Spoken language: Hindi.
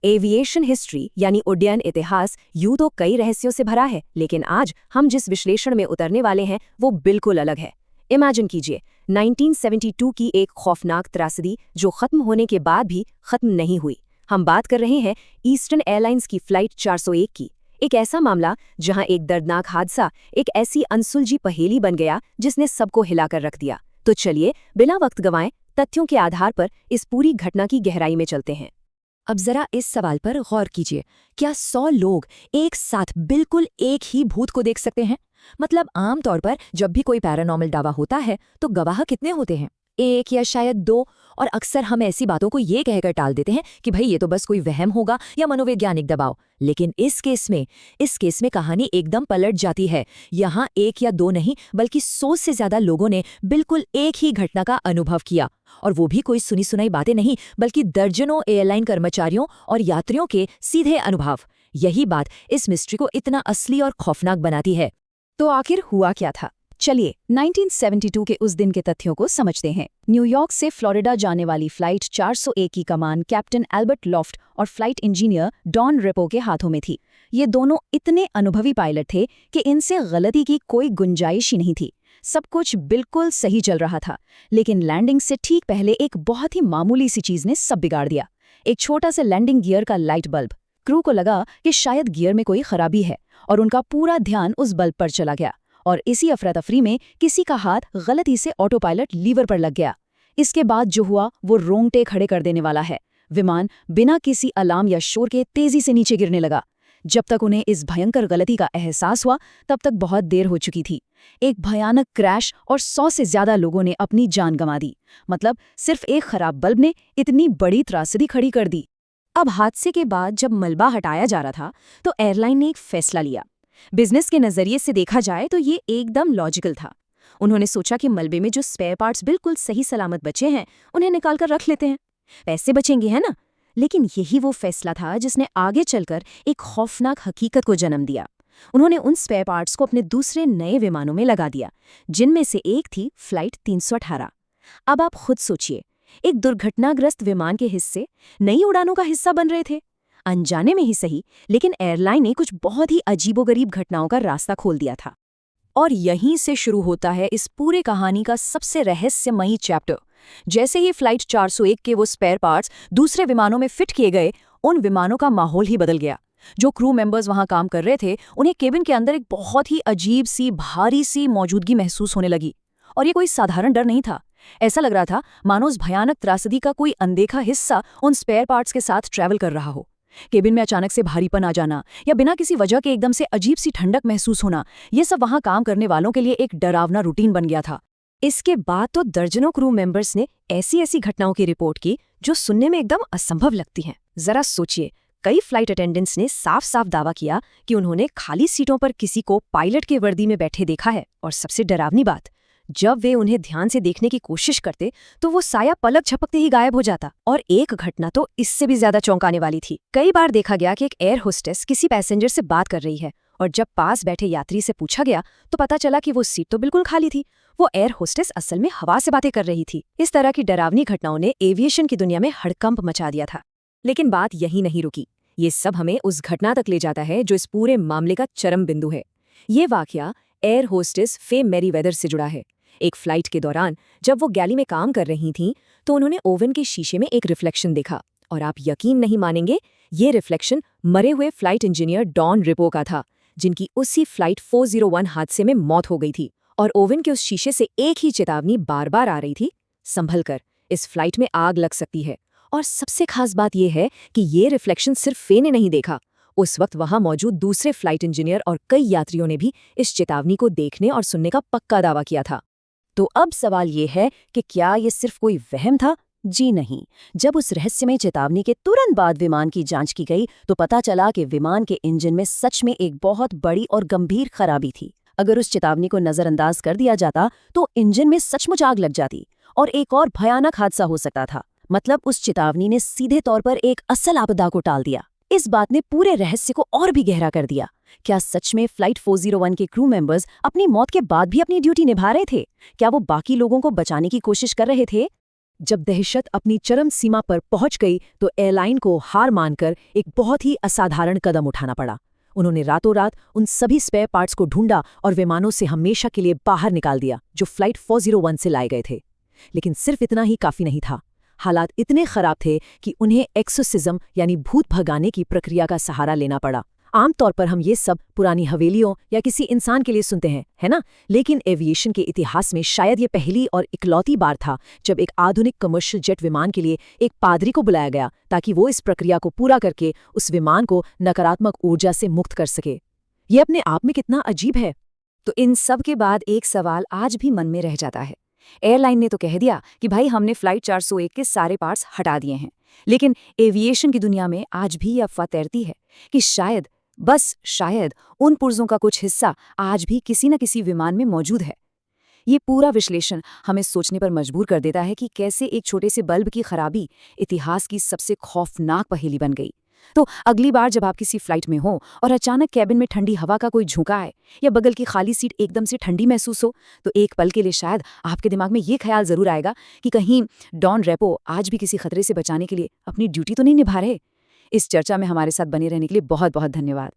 एविएशन हिस्ट्री यानी उड्डयन इतिहास यूं तो कई रहस्यों से भरा है, लेकिन आज हम जिस विश्लेषण में उतरने वाले हैं वो बिल्कुल अलग है। इमेजिन कीजिए 1972 की एक खौफनाक त्रासदी जो खत्म होने के बाद भी खत्म नहीं हुई। हम बात कर रहे हैं ईस्टर्न एयरलाइंस की फ्लाइट 401 की। एक ऐसा मामला जहां एक दर्दनाक हादसा एक ऐसी अनसुलझी पहेली बन गया जिसने सबको हिलाकर रख दिया। तो चलिए बिना वक्त गंवाए तथ्यों के आधार पर इस पूरी घटना की गहराई में चलते हैं। अब जरा इस सवाल पर गौर कीजिए, क्या 100 लोग एक साथ बिल्कुल एक ही भूत को देख सकते हैं? मतलब आमतौर पर जब भी कोई पैरानॉर्मल दावा होता है तो गवाह कितने होते हैं? एक या शायद दो। और अक्सर हम ऐसी बातों को ये कहकर टाल देते हैं कि भाई ये तो बस कोई वहम होगा या मनोवैज्ञानिक दबाव। लेकिन इस केस में कहानी एकदम पलट जाती है। यहाँ एक या दो नहीं बल्कि 100 से ज्यादा लोगों ने बिल्कुल एक ही घटना का अनुभव किया, और वो भी कोई सुनी सुनाई बातें नहीं बल्कि दर्जनों एयरलाइन कर्मचारियों और यात्रियों के सीधे अनुभव। यही बात इस मिस्ट्री को इतना असली और खौफनाक बनाती है। तो आखिर हुआ क्या था? चलिए 1972 के उस दिन के तथ्यों को समझते हैं। न्यूयॉर्क से फ्लोरिडा जाने वाली फ्लाइट 401 की कमान कैप्टन एल्बर्ट लॉफ्ट और फ्लाइट इंजीनियर डॉन रिपो के हाथों में थी। ये दोनों इतने अनुभवी पायलट थे कि इनसे गलती की कोई गुंजाइश ही नहीं थी। सब कुछ बिल्कुल सही चल रहा था, लेकिन लैंडिंग से ठीक पहले एक बहुत ही मामूली सी चीज ने सब बिगाड़ दिया। एक छोटा सा लैंडिंग गियर का लाइट बल्ब। क्रू को लगा कि शायद गियर में कोई खराबी है और उनका पूरा ध्यान उस बल्ब पर चला गया, और इसी अफरा-तफरी में किसी का हाथ गलती से ऑटो पायलट लीवर पर लग गया। इसके बाद जो हुआ वो रोंगटे खड़े कर देने वाला है। विमान बिना किसी अलार्म या शोर के तेजी से नीचे गिरने लगा। जब तक उन्हें इस भयंकर गलती का एहसास हुआ तब तक बहुत देर हो चुकी थी। एक भयानक क्रैश और 100 से ज्यादा लोगों ने अपनी जान गंवा दी। मतलब सिर्फ एक खराब बल्ब ने इतनी बड़ी त्रासदी खड़ी कर दी। अब हादसे के बाद जब मलबा हटाया जा रहा था तो एयरलाइन ने एक फैसला लिया। बिजनेस के नजरिए से देखा जाए तो ये एकदम लॉजिकल था। उन्होंने सोचा कि मलबे में जो स्पेयर पार्ट्स बिल्कुल सही सलामत बचे हैं उन्हें निकाल कर रख लेते हैं, पैसे बचेंगे, है ना? लेकिन यही वो फैसला था जिसने आगे चलकर एक खौफनाक हकीकत को जन्म दिया। उन्होंने उन स्पेयर पार्ट्स को अपने दूसरे नए विमानों में लगा दिया, जिनमें से एक थी फ्लाइट 318। अब आप खुद सोचिए, एक दुर्घटनाग्रस्त विमान के हिस्से नई उड़ानों का हिस्सा बन रहे थे। अनजाने में ही सही, लेकिन एयरलाइन ने कुछ बहुत ही अजीबोगरीब घटनाओं का रास्ता खोल दिया था। और यहीं से शुरू होता है इस पूरे कहानी का सबसे रहस्यमयी चैप्टर। जैसे ही फ्लाइट 401 के वो स्पेयर पार्ट्स दूसरे विमानों में फिट किए गए, उन विमानों का माहौल ही बदल गया। जो क्रू मेंबर्स वहां काम कर रहे थे उन्हें केबिन के अंदर एक बहुत ही अजीब सी भारी सी मौजूदगी महसूस होने लगी। और ये कोई साधारण डर नहीं था। ऐसा लग रहा था मानो उस भयानक त्रासदी का कोई अनदेखा हिस्सा उन स्पेयर पार्ट्स के साथ ट्रैवल कर रहा हो। केबिन में अचानक से भारीपन आ जाना या बिना किसी वजह के एकदम से अजीब सी ठंडक महसूस होना, ये सब वहां काम करने वालों के लिए एक डरावना रूटीन बन गया था। इसके बाद तो दर्जनों क्रू मेंबर्स ने ऐसी ऐसी घटनाओं की रिपोर्ट की जो सुनने में एकदम असंभव लगती हैं। जरा सोचिए, कई फ्लाइट अटेंडेंट्स ने साफ साफ दावा किया कि उन्होंने खाली सीटों पर किसी को पायलट के वर्दी में बैठे देखा है। और सबसे डरावनी बात, जब वे उन्हें ध्यान से देखने की कोशिश करते तो वो साया पलक झपकते ही गायब हो जाता। और एक घटना तो इससे भी ज्यादा चौंकाने वाली थी। कई बार देखा गया कि एक एयर होस्टेस किसी पैसेंजर से बात कर रही है, और जब पास बैठे यात्री से पूछा गया तो पता चला कि वो सीट तो बिल्कुल खाली थी। वो एयर होस्टेस असल में हवा से बातें कर रही थी। इस तरह की डरावनी घटनाओं ने एविएशन की दुनिया में हड़कंप मचा दिया था। लेकिन बात यही नहीं रुकी। ये सब हमें उस घटना तक ले जाता है जो इस पूरे मामले का चरम बिंदु है। ये वाकया एयर होस्टेस फे मैरीवेदर से जुड़ा है। एक फ्लाइट के दौरान जब वो गैली में काम कर रही थीं तो उन्होंने ओवन के शीशे में एक रिफ्लेक्शन देखा। और आप यकीन नहीं मानेंगे, ये रिफ्लेक्शन मरे हुए फ्लाइट इंजीनियर डॉन रिपो का था, जिनकी उसी फ्लाइट 401 हादसे में मौत हो गई थी। और ओवन के उस शीशे से एक ही चेतावनी बार बार आ रही थी, संभल कर, इस फ्लाइट में आग लग सकती है। और सबसे खास बात यह है कि ये रिफ्लेक्शन सिर्फ फे ने नहीं देखा। उस वक्त वहां मौजूद दूसरे फ्लाइट इंजीनियर और कई यात्रियों ने भी इस चेतावनी को देखने और सुनने का पक्का दावा किया था। तो अब सवाल ये है कि क्या ये सिर्फ कोई वहम था? जी नहीं। जब उस रहस्यमय चेतावनी के तुरंत बाद विमान की जांच की गई तो पता चला कि विमान के इंजन में सच में एक बहुत बड़ी और गंभीर खराबी थी। अगर उस चेतावनी को नजरअंदाज कर दिया जाता तो इंजन में सचमुच आग लग जाती और एक और भयानक हादसा हो सकता था। मतलब उस चेतावनी ने सीधे तौर पर एक असल आपदा को टाल दिया। इस बात ने पूरे रहस्य को और भी गहरा कर दिया। क्या सच में फ्लाइट 401 के क्रू मेंबर्स अपनी मौत के बाद भी अपनी ड्यूटी निभा रहे थे? क्या वो बाकी लोगों को बचाने की कोशिश कर रहे थे? जब दहशत अपनी चरम सीमा पर पहुंच गई तो एयरलाइन को हार मानकर एक बहुत ही असाधारण कदम उठाना पड़ा। उन्होंने रातों रात उन सभी स्पेयर पार्ट्स को ढूंढा और विमानों से हमेशा के लिए बाहर निकाल दिया जो फ्लाइट 401 से लाए गए थे। लेकिन सिर्फ इतना ही काफी नहीं था। हालात इतने खराब थे कि उन्हें एक्सोसिज्म यानी भूत भगाने की प्रक्रिया का सहारा लेना पड़ा। आमतौर पर हम ये सब पुरानी हवेलियों या किसी इंसान के लिए सुनते हैं, है ना? लेकिन एविएशन के इतिहास में शायद ये पहली और इकलौती बार था जब एक आधुनिक कमर्शियल जेट विमान के लिए एक पादरी को बुलाया गया ताकि वो इस प्रक्रिया को पूरा करके उस विमान को नकारात्मक ऊर्जा से मुक्त कर सके। ये अपने आप में कितना अजीब है। तो इन सब के बाद एक सवाल आज भी मन में रह जाता है। एयरलाइन ने तो कह दिया कि भाई हमने फ्लाइट 401 के सारे पार्ट्स हटा दिए हैं, लेकिन एविएशन की दुनिया में आज भी ये अफवाह तैरती है कि शायद, बस शायद, उन पुर्जों का कुछ हिस्सा आज भी किसी न किसी विमान में मौजूद है। ये पूरा विश्लेषण हमें सोचने पर मजबूर कर देता है कि कैसे एक छोटे से बल्ब की खराबी इतिहास की सबसे खौफनाक पहेली बन गई। तो अगली बार जब आप किसी फ्लाइट में हो और अचानक कैबिन में ठंडी हवा का कोई झोंका आए या बगल की खाली सीट एकदम से ठंडी महसूस हो, तो एक पल के लिए शायद आपके दिमाग में ये ख्याल जरूर आएगा कि कहीं डॉन रेपो आज भी किसी खतरे से बचाने के लिए अपनी ड्यूटी तो नहीं निभा रहे। इस चर्चा में हमारे साथ बने रहने के लिए बहुत बहुत धन्यवाद।